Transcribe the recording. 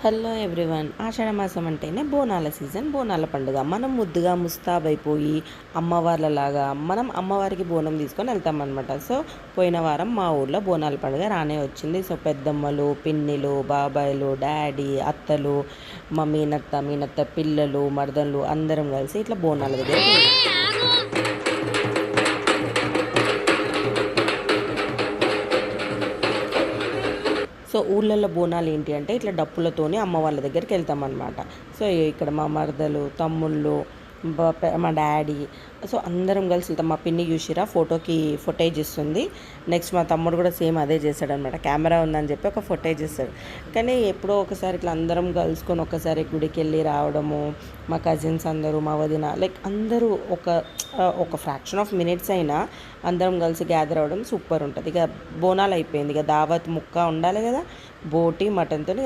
Hello everyone, ఆషాఢ మాసం అంటేనే బోనాల సీజన్, బోనాల పండుగ. మనం ముద్దుగా ముస్తాబైపోయి అమ్మవార్లలాగా మనం అమ్మవారికి బోనం తీసుకొని వెళ్తామన్నమాట. సో పోయిన వారం మా ఊర్లో బోనాల పండుగ రానే వచ్చింది. సో పెద్దమ్మలు, పిన్నిలు, బాబాయిలు, డాడీ, అత్తలు, మా మీనత్త పిల్లలు, మరదళ్ళు అందరం కలిసి ఇట్లా బోనాల దగ్గర సో ఊళ్ళల్లో బోనాలు ఏంటి అంటే ఇట్లా డప్పులతోని అమ్మ వాళ్ళ దగ్గరికి వెళ్తామన్నమాట. సో ఇక్కడ మా మరదలు, తమ్ముళ్ళు, మా డాడీ, సో అందరం కలిసి వెళ్తాం. మా పిన్ని చూసిరా ఫొటేజ్ ఇస్తుంది. నెక్స్ట్ మా తమ్ముడు కూడా సేమ్ అదే చేస్తాడనమాట. కెమెరా ఉందని చెప్పి ఒక ఫొటేజ్ ఇస్తాడు. కానీ ఎప్పుడో ఒకసారి ఇట్లా అందరం కలుసుకొని ఒకసారి గుడికి వెళ్ళి రావడము, మా కజిన్స్ అందరూ, మా వదిన, లైక్ అందరూ ఒక ఫ్రాక్షన్ ఆఫ్ మినిట్స్ అయినా అందరం కలిసి గ్యాదర్ అవ్వడం సూపర్ ఉంటుంది. ఇక బోనాలు అయిపోయింది, ఇక దావత్ ముక్క ఉండాలి కదా, బోటి మటన్తో